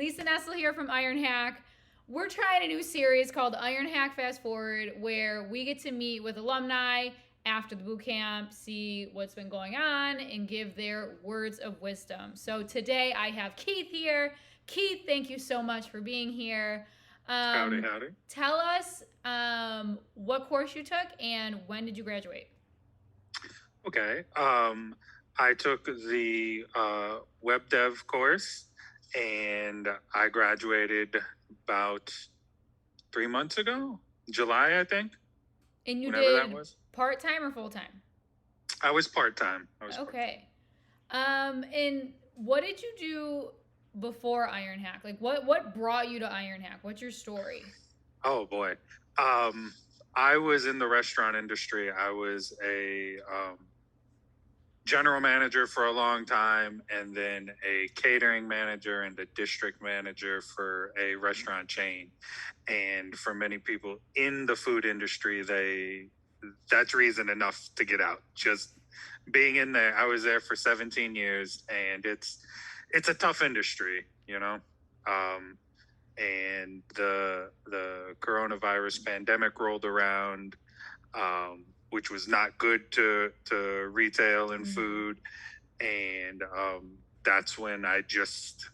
Lisa Nuessle here from Ironhack. We're trying a new series called Ironhack Fast Forward, where we get to meet with alumni after the boot camp, see what's been going on, and give their words of wisdom. So today I have Keith here. Keith, thank you so much for being here. Howdy. Tell us what course you took and when did you graduate? Okay. I took the web dev course and I graduated about 3 months ago, July, I think. And you Whenever that did was. part-time or full-time? I was part-time. Okay. And what did you do before Ironhack? Like what brought you to Ironhack? What's your story? Oh boy. I was in the restaurant industry. I was a general manager for a long time, and then a catering manager and a district manager for a restaurant chain. And for many people in the food industry, that's reason enough to get out. Just being in there, I was there for 17 years, and it's a tough industry, you know. And the coronavirus pandemic rolled around, which was not good to retail and food. And that's when I just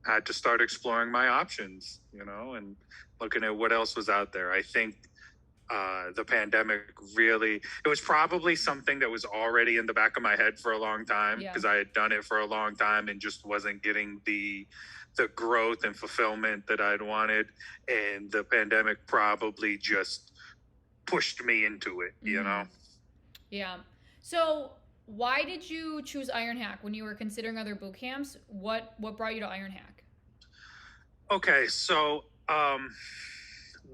had to start exploring my options, and looking at what else was out there. I think the pandemic it was probably something that was already in the back of my head for a long time, because I had done it for a long time and just wasn't getting the growth and fulfillment that I'd wanted. And the pandemic probably just pushed me into it, Yeah. So why did you choose Ironhack when you were considering other boot camps? What brought you to Ironhack? Okay, so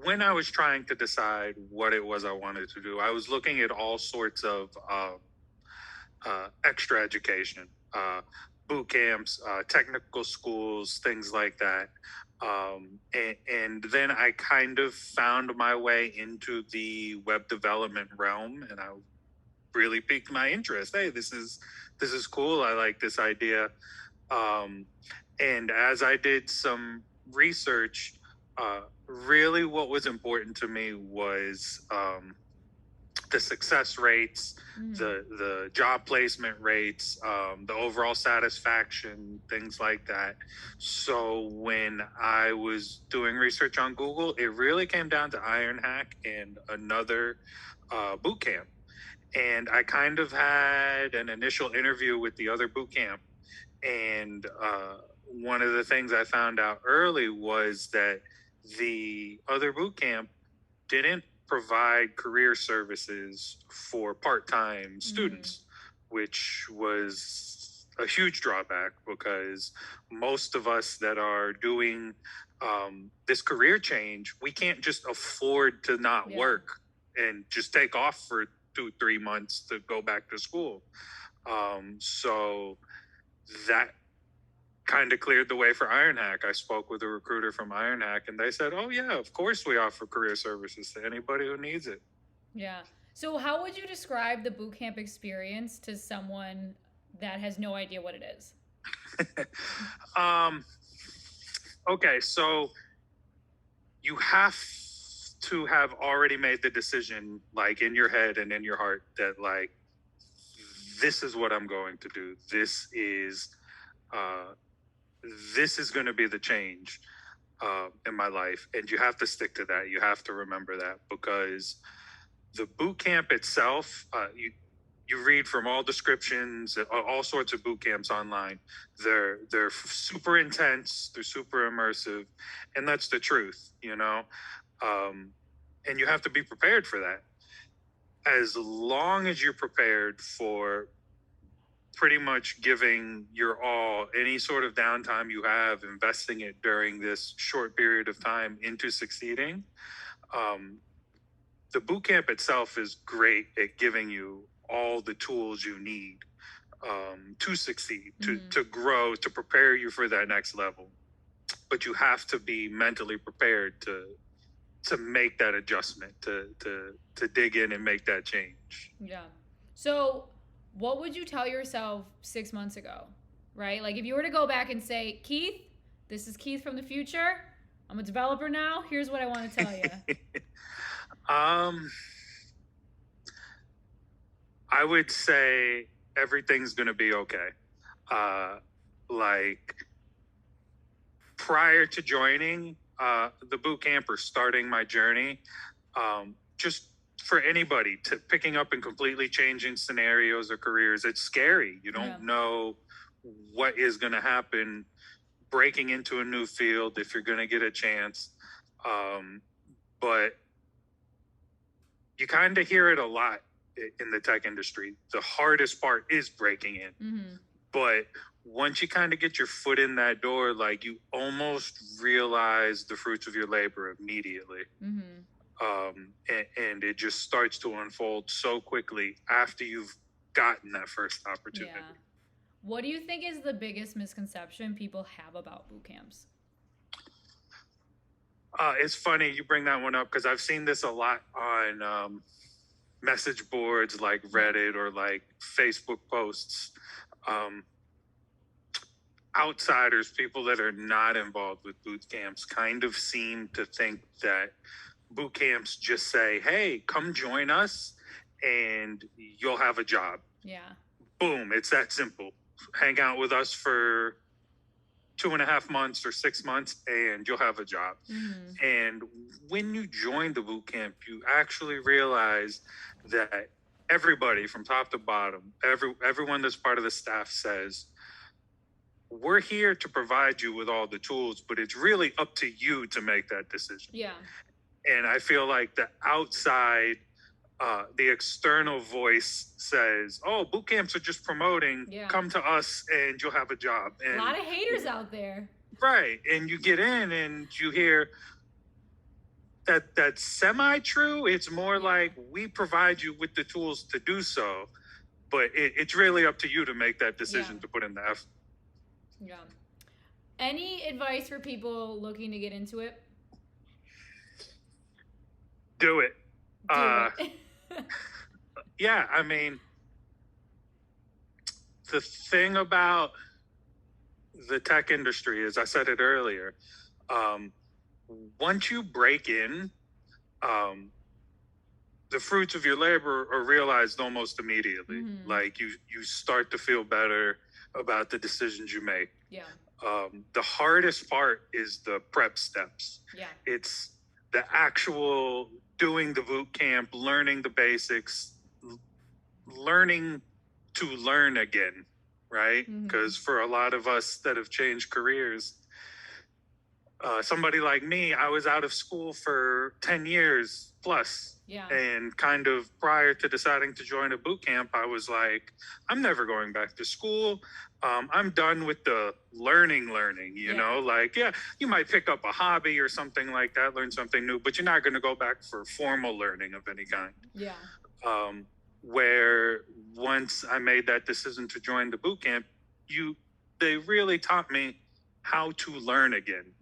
when I was trying to decide what it was I wanted to do, I was looking at all sorts of extra education, boot camps, technical schools, things like that. And then I kind of found my way into the web development realm, and I really piqued my interest. Hey, this is cool. I like this idea. And as I did some research, really what was important to me was the success rates, the job placement rates, the overall satisfaction, things like that. So when I was doing research on Google, it really came down to Ironhack and another boot camp. And I kind of had an initial interview with the other boot camp. And one of the things I found out early was that the other boot camp didn't provide career services for part-time students, which was a huge drawback, because most of us that are doing this career change, we can't just afford to not work and just take off for 2-3 months to go back to school. So that kind of cleared the way for Ironhack. I spoke with a recruiter from Ironhack, and they said, "Oh yeah, of course we offer career services to anybody who needs it." Yeah. So how would you describe the bootcamp experience to someone that has no idea what it is? Okay, so you have to have already made the decision, like in your head and in your heart, that like, this is what I'm going to do. This is going to be the change in my life. And you have to stick to that. You have to remember that, because the boot camp itself, you read from all descriptions, all sorts of boot camps online. They're super intense. They're super immersive. And that's the truth, and you have to be prepared for that. As long as you're prepared for pretty much giving your all, any sort of downtime you have, investing it during this short period of time into succeeding, the boot camp itself is great at giving you all the tools you need to succeed, to grow, to prepare you for that next level. But you have to be mentally prepared to make that adjustment, to dig in and make that change. Yeah. So what would you tell yourself 6 months ago, right? Like if you were to go back and say, Keith, this is Keith from the future. I'm a developer now. Here's what I want to tell you. I would say everything's going to be okay. Like prior to joining the boot camp or starting my journey, just for anybody to picking up and completely changing scenarios or careers, it's scary. You don't know what is going to happen breaking into a new field, if you're going to get a chance. But you kind of hear it a lot in the tech industry. The hardest part is breaking in. But once you kind of get your foot in that door, like you almost realize the fruits of your labor immediately. And it just starts to unfold so quickly after you've gotten that first opportunity. Yeah. What do you think is the biggest misconception people have about boot camps? It's funny you bring that one up because I've seen this a lot on message boards like Reddit or like Facebook posts. Outsiders, people that are not involved with boot camps, kind of seem to think that boot camps just say, hey, come join us and you'll have a job. Yeah. Boom, it's that simple. Hang out with us for 2.5 months or 6 months and you'll have a job. And when you join the boot camp, you actually realize that everybody from top to bottom, everyone that's part of the staff says, we're here to provide you with all the tools, but it's really up to you to make that decision. Yeah. And I feel like the outside, the external voice says, oh, boot camps are just promoting, come to us and you'll have a job. And a lot of haters out there. Right. And you get in and you hear that's semi-true. It's more like we provide you with the tools to do so, but it's really up to you to make that decision to put in the effort. Yeah. Any advice for people looking to get into it? Do it. Do it. Yeah, I mean, the thing about the tech industry, as I said it earlier, once you break in, the fruits of your labor are realized almost immediately. Like you start to feel better about the decisions you make. Yeah. The hardest part is the prep steps. Yeah. It's the actual doing the boot camp, learning the basics, learning to learn again, right? Because for a lot of us that have changed careers, somebody like me, I was out of school for 10 years plus. Yeah. And kind of prior to deciding to join a boot camp, I was like, I'm never going back to school. I'm done with the learning, you know, like, you might pick up a hobby or something like that, learn something new, but you're not going to go back for formal learning of any kind. Yeah. Where once I made that decision to join the boot camp, they really taught me how to learn again.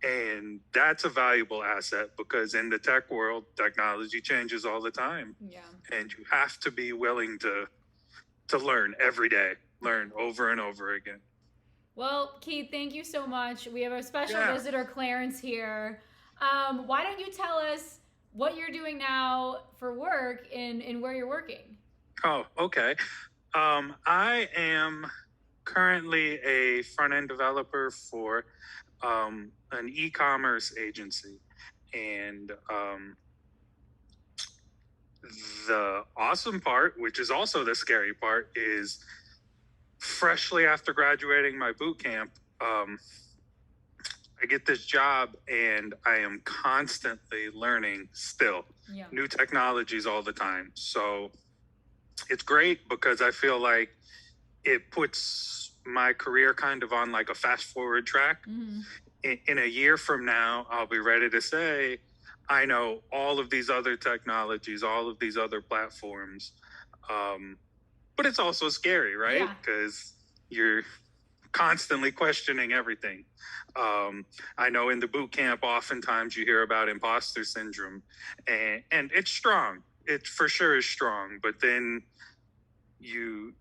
And that's a valuable asset because in the tech world, technology changes all the time. Yeah. And you have to be willing to learn every day, learn over and over again. Well, Keith, thank you so much. We have a special visitor, Clarence, here. Why don't you tell us what you're doing now for work and where you're working? Oh, okay. I am currently a front-end developer for an e-commerce agency. And the awesome part, which is also the scary part, is freshly after graduating my boot camp, I get this job and I am constantly learning still new technologies all the time. So it's great because I feel like it puts my career kind of on like a fast forward track. In a year from now, I'll be ready to say, I know all of these other technologies, all of these other platforms. But it's also scary, right? Because you're constantly questioning everything. I know in the boot camp, oftentimes you hear about imposter syndrome, and it's strong. It for sure is strong. But then you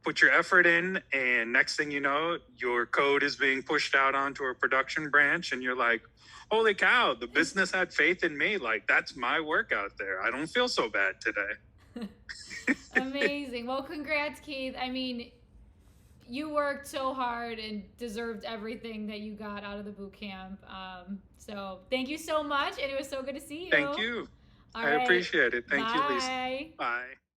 put your effort in, and next thing you know, your code is being pushed out onto a production branch, and you're like, holy cow, the business had faith in me. Like, that's my work out there. I don't feel so bad today. Amazing. Well, congrats, Keith. I mean, you worked so hard and deserved everything that you got out of the boot camp. So thank you so much, and it was so good to see you. Thank you. All I right. appreciate it. Thank you, Lisa. Bye. Bye.